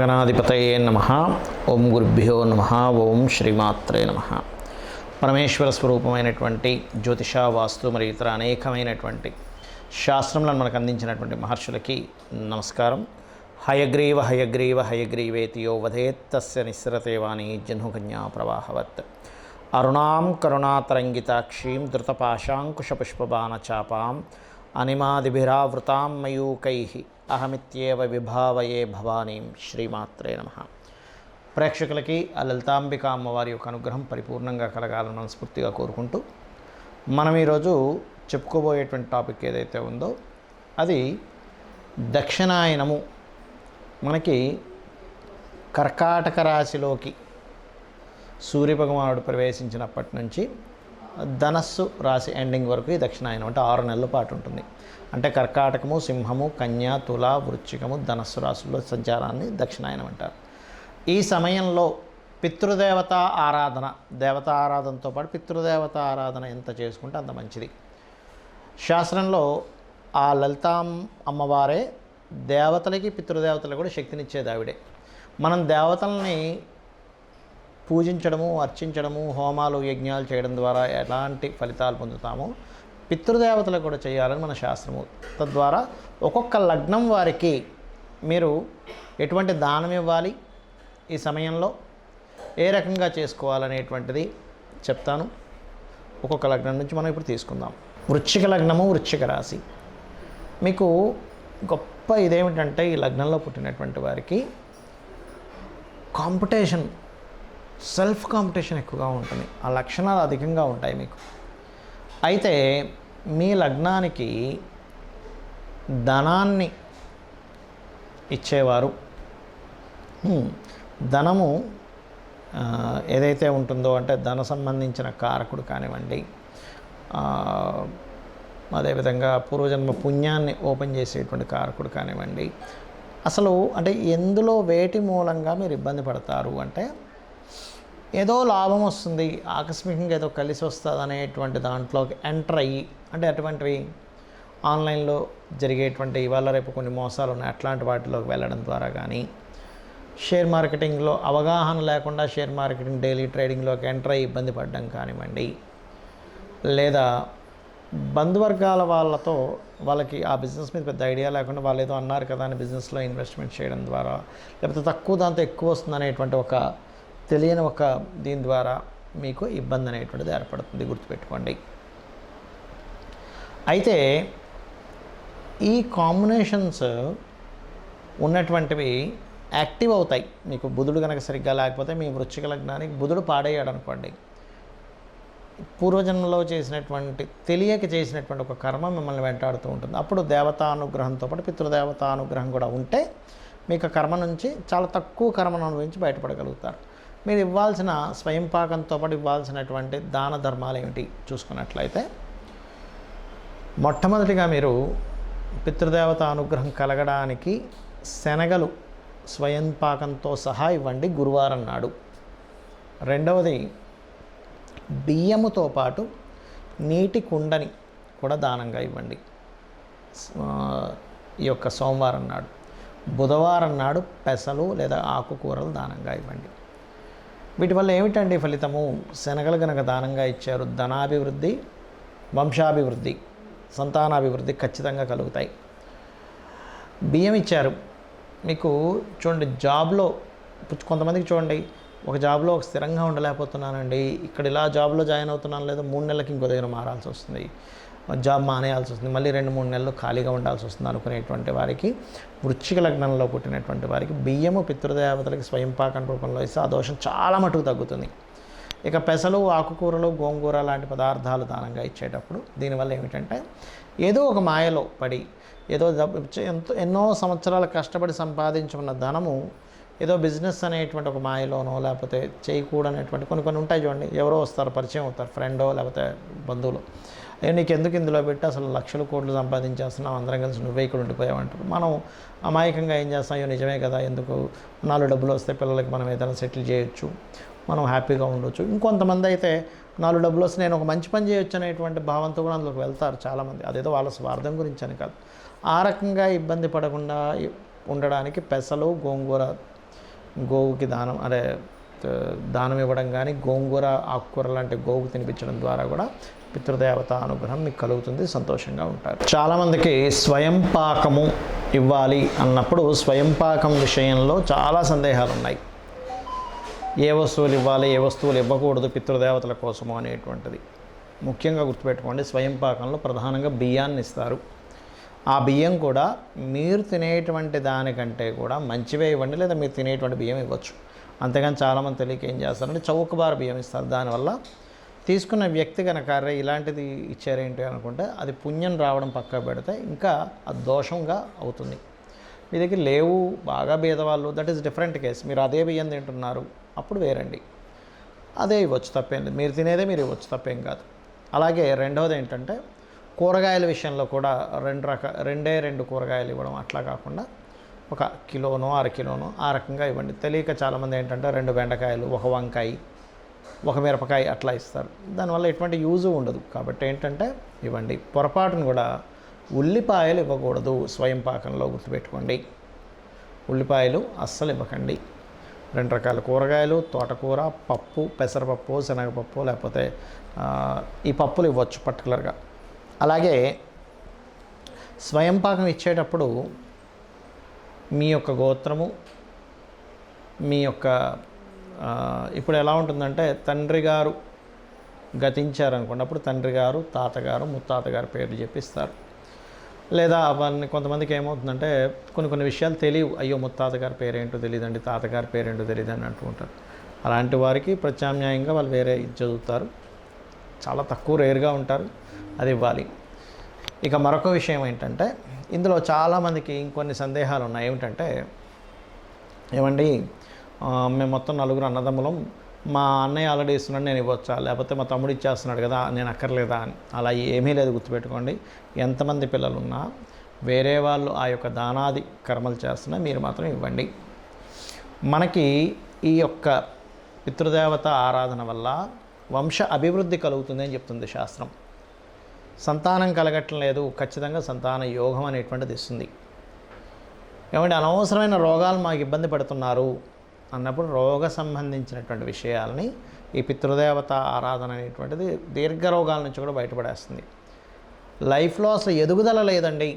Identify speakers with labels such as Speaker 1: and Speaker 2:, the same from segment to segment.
Speaker 1: శ్రీమహాగణాధిపతయే నమః. ఓం గురుభ్యో నమః. ఓం శ్రీమాత్రే నమః. పరమేశ్వర స్వరూపమైనటువంటి జ్యోతిష, వాస్తు మరియు ఇతర అనేకమైనటువంటి శాస్త్రములను మనకు అందించినటువంటి మహర్షులకి నమస్కారం. హయగ్రీవ హయగ్రీవ హయగ్రీవేతియో వదేత్తస్య నిస్సరతేవాణి జహ్నుకన్యా ప్రవాహవత్. అరుణాం కరుణాతరంగితాక్షీం ధృతపాశాంకుశపుష్పబాణచాపాం అనిమాదిభిరావృతాం మయూకైః అహమిత్యేవ విభావయే భవానీం. శ్రీమాత్రే నమః. ప్రేక్షకులకి ఆ లలితాంబిక అమ్మవారి యొక్క అనుగ్రహం పరిపూర్ణంగా కలగాలని మనస్ఫూర్తిగా కోరుకుంటూ మనం ఈరోజు చెప్పుకోబోయేటువంటి టాపిక్ ఏదైతే ఉందో అది దక్షిణాయనము. మనకి కర్కాటక రాశిలోకి సూర్యభగవానుడు ప్రవేశించినప్పటి నుంచి ధనస్సు రాశి ఎండింగ్ వరకు ఈ దక్షిణాయనం అంటే 6 నెలల పాటు ఉంటుంది. అంటే కర్కాటకము, సింహము, కన్య, తుల, వృశ్చికము, ధనస్సు రాశుల్లో సంచారాన్ని దక్షిణాయనం అంటారు. ఈ సమయంలో పితృదేవత ఆరాధన, దేవతా ఆరాధనతో పాటు పితృదేవత ఆరాధన ఎంత చేసుకుంటే అంత మంచిది. శాస్త్రంలో ఆ లలితాం అమ్మవారే దేవతలకి పితృదేవతలకు కూడా శక్తినిచ్చేది ఆవిడే. మనం దేవతల్ని పూజించడము, అర్చించడము, హోమాలు, యజ్ఞాలు చేయడం ద్వారా ఎలాంటి ఫలితాలు పొందుతామో పితృదేవతలు కూడా చేయాలని మన శాస్త్రము. తద్వారా ఒక్కొక్క లగ్నం వారికి మీరు ఎటువంటి దానం ఇవ్వాలి, ఈ సమయంలో ఏ రకంగా చేసుకోవాలనేటువంటిది చెప్తాను. ఒక్కొక్క లగ్నం నుంచి మనం ఇప్పుడు తీసుకుందాం. వృశ్చిక లగ్నము, వృశ్చిక రాశి. మీకు గొప్ప ఇదేమిటంటే ఈ లగ్నంలో పుట్టినటువంటి వారికి కాంపిటీషన్, సెల్ఫ్ కాంపిటీషన్ ఎక్కువగా ఉంటుంది. ఆ లక్షణాలు అధికంగా ఉంటాయి మీకు. అయితే మీ లగ్నానికి ధనాన్ని ఇచ్చేవారు, ధనము ఏదైతే ఉంటుందో అంటే ధన సంబంధించిన కారకుడు కానివ్వండి, అదేవిధంగా పూర్వజన్మ పుణ్యాన్ని ఓపెన్ చేసేటువంటి కారకుడు కానివ్వండి, అసలు అంటే ఎందులో వేటి మూలంగా మీరు ఇబ్బంది పడతారు అంటే ఏదో లాభం వస్తుంది, ఆకస్మికంగా ఏదో కలిసి వస్తుంది అనేటువంటి దాంట్లోకి ఎంటర్ అయ్యి, అంటే అటువంటివి ఆన్లైన్లో జరిగేటువంటి ఇవాళ రేపు కొన్ని మోసాలు ఉన్నాయి, అట్లాంటి వాటిలోకి వెళ్ళడం ద్వారా కానీ, షేర్ మార్కెటింగ్లో అవగాహన లేకుండా షేర్ మార్కెటింగ్ డైలీ ట్రేడింగ్లోకి ఎంటర్ అయ్యి ఇబ్బంది పడడం కానివ్వండి, లేదా బంధువర్గాల వాళ్ళతో వాళ్ళకి ఆ బిజినెస్ మీద పెద్ద ఐడియా లేకుండా వాళ్ళు ఏదో అన్నారు కదా అని బిజినెస్లో ఇన్వెస్ట్మెంట్ చేయడం ద్వారా, లేకపోతే తక్కువ దాంతో ఎక్కువ వస్తుంది అనేటువంటి ఒక తెలియని ఒక దీని ద్వారా మీకు ఇబ్బంది అనేటువంటిది ఏర్పడుతుంది, గుర్తుపెట్టుకోండి. అయితే ఈ కాంబినేషన్స్ ఉన్నటువంటివి యాక్టివ్ అవుతాయి మీకు. బుధుడు కనుక సరిగ్గా లేకపోతే మీ వృశ్చిక లగ్నానికి బుధుడు పాడయ్యాడు అనుకోండి, పూర్వజన్మలో చేసినటువంటి తెలియక చేసినటువంటి ఒక కర్మ మిమ్మల్ని వెంటాడుతూ ఉంటుంది. అప్పుడు దేవతానుగ్రహంతో పాటు పితృదేవతానుగ్రహం కూడా ఉంటే మీకు కర్మ నుంచి చాలా తక్కువ కర్మను అనుభవించి బయటపడగలుగుతారు. మీరు ఇవ్వాల్సిన స్వయం పాకంతో పాటు ఇవ్వాల్సినటువంటి దాన ధర్మాలు ఏమిటి చూసుకున్నట్లయితే, మొట్టమొదటిగా మీరు పితృదేవత అనుగ్రహం కలగడానికి శనగలు స్వయం పాకంతో సహా ఇవ్వండి గురువారం నాడు. రెండవది బియ్యముతో పాటు నీటి కుండని కూడా దానంగా ఇవ్వండి ఈ యొక్క సోమవారం నాడు. బుధవారం నాడు పెసలు లేదా ఆకుకూరలు దానంగా ఇవ్వండి. వీటి వల్ల ఏమిటండి ఫలితము? శనగలు కనుక దానంగా ఇచ్చారు, ధనాభివృద్ధి, వంశాభివృద్ధి, సంతానాభివృద్ధి ఖచ్చితంగా కలుగుతాయి. బియ్యం ఇచ్చారు మీకు, చూడండి జాబ్లో కొంతమందికి చూడండి, ఒక జాబ్లో ఒక స్థిరంగా ఉండలేకపోతున్నానండి, ఇక్కడ ఇలా జాబ్లో జాయిన్ అవుతున్నాను, లేదా 3 నెలలకి ఇంకో దగ్గర మారాల్సి వస్తుంది, జాబ్ మానేయాల్సి వస్తుంది, మళ్ళీ 2-3 నెలలు ఖాళీగా ఉండాల్సి వస్తుంది అనుకునేటువంటి వారికి, వృశ్చిక లగ్నంలో పుట్టినటువంటి వారికి బియ్యము పితృదేవతలకి స్వయం పాకం రూపంలో ఇస్తే ఆ దోషం చాలా మటుకు తగ్గుతుంది. ఇక పెసలు, ఆకుకూరలు, గోంగూర లాంటి పదార్థాలు దానంగా ఇచ్చేటప్పుడు దీనివల్ల ఏమిటంటే ఏదో ఒక మాయలో పడి ఏదో ఎన్నో సంవత్సరాలు కష్టపడి సంపాదించుకున్న ధనము ఏదో బిజినెస్ అనేటువంటి ఒక మాయలోనో లేకపోతే చేయకూడనటువంటి కొన్ని ఉంటాయి చూడండి. ఎవరో వస్తారు, పరిచయం అవుతారు, ఫ్రెండో లేకపోతే బంధువులు, నీకు ఎందుకు ఇందులో పెట్టి అసలు లక్షల కోట్లు సంపాదించేస్తున్నావు, అందరం కలిసి నువ్వే ఇక్కడ ఉండిపోయావంటారు. మనం అమాయకంగా ఏం చేస్తాం, అయ్యో నిజమే కదా, ఎందుకు 4 డబ్బులు వస్తే పిల్లలకి మనం ఏదైనా సెటిల్ చేయొచ్చు, మనం హ్యాపీగా ఉండొచ్చు. ఇంకొంతమంది అయితే 4 డబ్బులు వస్తే నేను ఒక మంచి పని చేయొచ్చు అనేటువంటి భావంతో కూడా అందులోకి వెళ్తారు చాలామంది. అదేదో వాళ్ళ స్వార్థం గురించి అని కాదు. ఆ రకంగా ఇబ్బంది పడకుండా ఉండడానికి పెసలు, గోంగూర గోవుకి దానం ఇవ్వడం కానీ, గోంగూర ఆకుకూర లాంటి గోవుకు తినిపించడం ద్వారా కూడా పితృదేవత అనుగ్రహం మీకు కలుగుతుంది, సంతోషంగా ఉంటారు. చాలామందికి స్వయం పాకము ఇవ్వాలి అన్నప్పుడు స్వయం పాకం విషయంలో చాలా సందేహాలు ఉన్నాయి. ఏ వస్తువులు ఇవ్వాలి, ఏ వస్తువులు ఇవ్వకూడదు పితృదేవతల కోసము అనేటువంటిది ముఖ్యంగా గుర్తుపెట్టుకోండి. స్వయం పాకంలో ప్రధానంగా బియ్యాన్ని ఇస్తారు. ఆ బియ్యం కూడా మీరు తినేటువంటి దానికంటే కూడా మంచివే ఇవ్వండి, లేదా మీరు తినేటువంటి బియ్యం ఇవ్వచ్చు. అంతేగాని చాలామంది తెలియక ఏం చేస్తారంటే చౌకబార బియ్యం ఇస్తారు. దానివల్ల తీసుకున్న వ్యక్తి కనుక ఇలాంటిది ఇచ్చారేంటి అనుకుంటే అది పుణ్యం రావడం పక్క పెడితే ఇంకా అది దోషంగా అవుతుంది. మీ దగ్గర లేవు, బాగా భేదవాళ్ళు, దట్ ఈస్ డిఫరెంట్ కేస్. మీరు అదే బియ్యం తింటున్నారు, అప్పుడు వేరండి, అదే ఇవ్వచ్చు, తప్పేం లేదు. మీరు తినేదే మీరు ఇవ్వచ్చు, తప్పేం కాదు. అలాగే రెండవది ఏంటంటే కూరగాయల విషయంలో కూడా రెండు కూరగాయలు ఇవ్వడం, అట్లా కాకుండా 1 కిలోనో 1/2 కిలోనో ఆ రకంగా ఇవ్వండి. తెలియక చాలామంది ఏంటంటే 2 బెండకాయలు, 1 వంకాయ, 1 మిరపకాయ అట్లా ఇస్తారు. దానివల్ల ఎటువంటి యూజు ఉండదు. కాబట్టి ఏంటంటే ఇవ్వండి. పొరపాటును కూడా ఉల్లిపాయలు ఇవ్వకూడదు స్వయం పాకంలో, గుర్తుపెట్టుకోండి. ఉల్లిపాయలు అస్సలు ఇవ్వకండి. 2 రకాల కూరగాయలు, తోటకూర, పప్పు, పెసరపప్పు, శనగపప్పు, లేకపోతే ఈ పప్పులు ఇవ్వచ్చు పర్టికులర్గా. అలాగే స్వయం పాకం ఇచ్చేటప్పుడు మీ యొక్క గోత్రము, మీ యొక్క ఇప్పుడు ఎలా ఉంటుందంటే తండ్రి గారు గతించారనుకోండి, అప్పుడు తండ్రి గారు, తాతగారు, ముత్తాతగారు పేర్లు చెప్పిస్తారు. లేదా అవన్నీ కొంతమందికి ఏమవుతుందంటే కొన్ని విషయాలు తెలియవు. అయ్యో ముత్తాతగారి పేరేంటో తెలియదండి, తాతగారి పేరేంటో తెలియదని అంటూ ఉంటారు. అలాంటి వారికి ప్రత్యామ్నాయంగా వాళ్ళు వేరే చదువుతారు. చాలా తక్కువ రేర్గా ఉంటారు, అది ఇవ్వాలి. ఇక మరొక విషయం ఏంటంటే ఇందులో చాలామందికి ఇంకొన్ని సందేహాలు ఉన్నాయి. ఏమిటంటే ఏమండి మేము మొత్తం 4 అన్నదమ్ములం, మా అన్నయ్య ఆల్రెడీ ఇస్తున్నాడు, నేను ఇవ్వచ్చా, లేకపోతే మా తమ్ముడు ఇచ్చేస్తున్నాడు కదా నేను అక్కర్లేదా అని. అలా ఏమీ లేదు, గుర్తుపెట్టుకోండి. ఎంతమంది పిల్లలున్నా వేరే వాళ్ళు ఆ యొక్క దానాది కర్మలు చేస్తున్నా మీరు మాత్రం ఇవ్వండి. మనకి ఈ యొక్క పితృదేవత ఆరాధన వల్ల వంశ అభివృద్ధి కలుగుతుంది అని చెప్తుంది శాస్త్రం. సంతానం కలగటం లేదు, ఖచ్చితంగా సంతాన యోగం అనేటువంటిది ఇస్తుంది. ఏమంటే అనవసరమైన రోగాలు మాకు ఇబ్బంది పడుతున్నారు అన్నప్పుడు రోగ సంబంధించినటువంటి విషయాలని ఈ పితృదేవత ఆరాధన అనేటువంటిది దీర్ఘ రోగాల నుంచి కూడా బయటపడేస్తుంది. లైఫ్లో అసలు ఎదుగుదల లేదండి.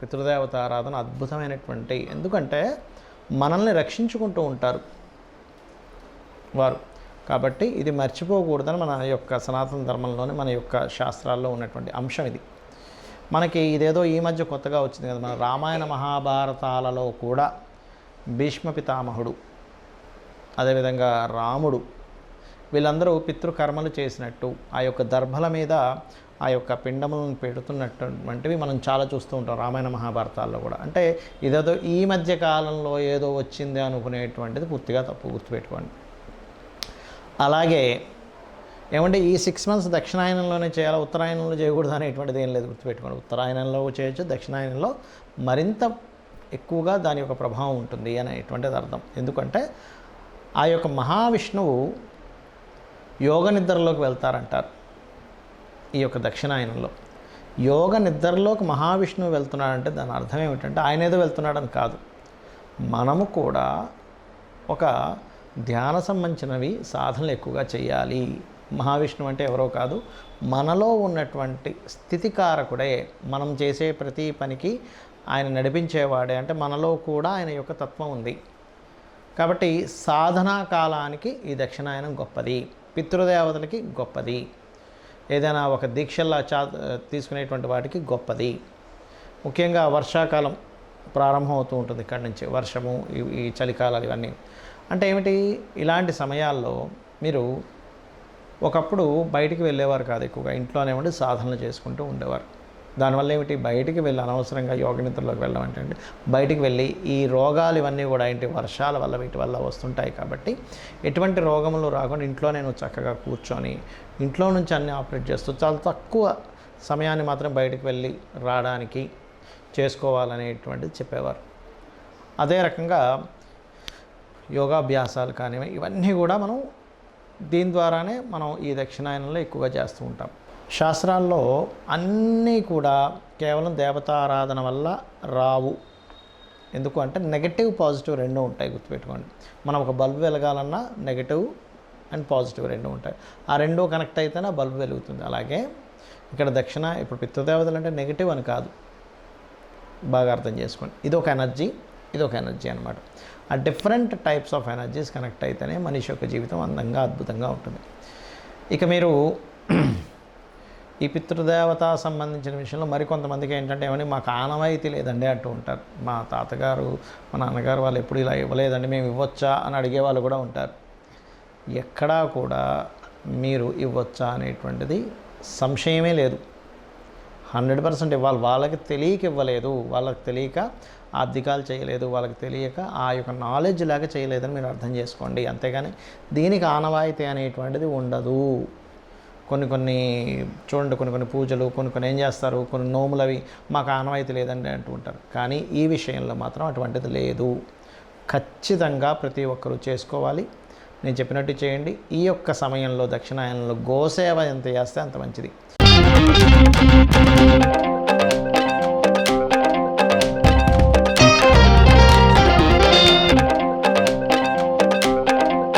Speaker 1: పితృదేవత ఆరాధన అద్భుతమైనటువంటి, ఎందుకంటే మనల్ని రక్షించుకుంటూ ఉంటారు వారు. కాబట్టి ఇది మర్చిపోకూడదని మన యొక్క సనాతన ధర్మంలోని, మన యొక్క శాస్త్రాల్లో ఉన్నటువంటి అంశం ఇది. మనకి ఇదేదో ఈ మధ్య కొత్తగా వచ్చింది కదా, మన రామాయణ మహాభారతాలలో కూడా భీష్మ పితామహుడు, అదేవిధంగా రాముడు, వీళ్ళందరూ పితృకర్మలు చేసినట్టు ఆ యొక్క దర్భల మీద ఆ యొక్క పిండములను పెడుతున్నటువంటివి మనం చాలా చూస్తూ ఉంటాం రామాయణ మహాభారతాల్లో కూడా. అంటే ఇదేదో ఈ మధ్య కాలంలో ఏదో వచ్చింది అనుకునేటువంటిది పూర్తిగా తప్పు, గుర్తుపెట్టుకోండి. అలాగే ఏమంటే ఈ 6 months దక్షిణాయనంలోనే చేయాలి, ఉత్తరాయణంలో చేయకూడదు అనేటువంటిది ఏం లేదు, గుర్తుపెట్టుకోండి. ఉత్తరాయణంలో చేయొచ్చు, దక్షిణాయనంలో మరింత ఎక్కువగా దాని యొక్క ప్రభావం ఉంటుంది అనేటువంటిది అర్థం. ఎందుకంటే ఆ యొక్క మహావిష్ణువు యోగ నిద్రలోకి వెళ్తారంటారు. ఈ యొక్క దక్షిణాయనంలో యోగ నిద్రలోకి మహావిష్ణువు వెళ్తున్నాడంటే దాని అర్థం ఏమిటంటే ఆయన ఏదో వెళ్తున్నాడని కాదు, మనము కూడా ఒక ధ్యాన సంబంధించినవి సాధనలు ఎక్కువగా చేయాలి. మహావిష్ణువు అంటే ఎవరో కాదు, మనలో ఉన్నటువంటి స్థితికారకుడే. మనం చేసే ప్రతి పనికి ఆయన నడిపించేవాడే, అంటే మనలో కూడా ఆయన యొక్క తత్వం ఉంది. కాబట్టి సాధనా కాలానికి ఈ దక్షిణాయనం గొప్పది, పితృదేవతలకి గొప్పది, ఏదైనా ఒక దీక్షల్లా తీసుకునేటువంటి వాటికి గొప్పది. ముఖ్యంగా వర్షాకాలం ప్రారంభం అవుతూ ఉంటుంది, ఇక్కడి నుంచి వర్షము, ఈ చలికాలాలు ఇవన్నీ. అంటే ఏమిటి, ఇలాంటి సమయాల్లో మీరు ఒకప్పుడు బయటికి వెళ్ళేవారు కాదు, ఎక్కువగా ఇంట్లోనే ఉండి సాధనలు చేసుకుంటూ ఉండేవారు. దానివల్ల ఏమిటి, బయటికి వెళ్ళి అనవసరంగా యోగ నిద్రలోకి వెళ్ళడం అంటే బయటికి వెళ్ళి ఈ రోగాలు ఇవన్నీ కూడా ఏంటి వర్షాల వల్ల వీటి వల్ల వస్తుంటాయి. కాబట్టి ఎటువంటి రోగములు రాకుండా ఇంట్లో నేను చక్కగా కూర్చొని ఇంట్లో నుంచి అన్నీ ఆపరేట్ చేస్తూ చాలా తక్కువ సమయాన్ని మాత్రం బయటికి వెళ్ళి రావడానికి చేసుకోవాలనేటువంటిది చెప్పేవారు. అదే రకంగా యోగాభ్యాసాలు కానివి ఇవన్నీ కూడా మనం దీని ద్వారానే మనం ఈ దక్షిణాయనంలో ఎక్కువగా చేస్తూ ఉంటాం. శాస్త్రాల్లో అన్నీ కూడా కేవలం దేవతారాధన వల్ల రావు. ఎందుకు అంటే నెగటివ్ పాజిటివ్ రెండూ ఉంటాయి, గుర్తుపెట్టుకోండి. మనం ఒక బల్బు వెలగాలన్నా నెగటివ్ అండ్ పాజిటివ్ రెండూ ఉంటాయి. ఆ రెండూ కనెక్ట్ అయితేనే బల్బు వెలుగుతుంది. అలాగే ఇక్కడ దక్షిణ ఇప్పుడు పితృదేవతలు అంటే నెగటివ్ అని కాదు, బాగా అర్థం చేసుకోండి. ఇది ఒక ఎనర్జీ, ఇది ఒక ఎనర్జీ అనమాట. ఆ different types of energies connect అయితేనే మనిషి యొక్క జీవితం అందంగా అద్భుతంగా ఉంటుంది. ఇక మీరు ఈ పితృదేవత సంబంధించిన విషయంలో మరికొంతమందికి ఏంటంటే ఏమని మాకు ఆనవాయితీ లేదండి అంటూ ఉంటారు. మా తాతగారు మా నాన్నగారు వాళ్ళు ఎప్పుడు ఇలా ఇవ్వలేదండి, మేము ఇవ్వచ్చా అని అడిగే వాళ్ళు కూడా ఉంటారు. ఎక్కడా కూడా మీరు ఇవ్వచ్చా అనేటువంటిది సంశయమే లేదు. 100% ఇవ్వాలి. వాళ్ళకి తెలియక ఇవ్వలేదు, వాళ్ళకి తెలియక ఆర్థికాలు చేయలేదు, వాళ్ళకి తెలియక ఆ యొక్క నాలెడ్జ్ లేక చేయలేదని మీరు అర్థం చేసుకోండి. అంతేగాని దీనికి ఆనవాయితీ అనేటువంటిది ఉండదు. కొన్ని చూడండి, కొన్ని పూజలు కొన్ని ఏం చేస్తారు, కొన్ని నోములు అవి మాకు ఆనవాయితీ లేదండి అంటూ ఉంటారు. కానీ ఈ విషయంలో మాత్రం అటువంటిది లేదు. ఖచ్చితంగా ప్రతి ఒక్కరూ చేసుకోవాలి. నేను చెప్పినట్టు చేయండి. ఈ యొక్క సమయంలో దక్షిణాయనంలో గోసేవ ఎంత చేస్తే అంత మంచిది.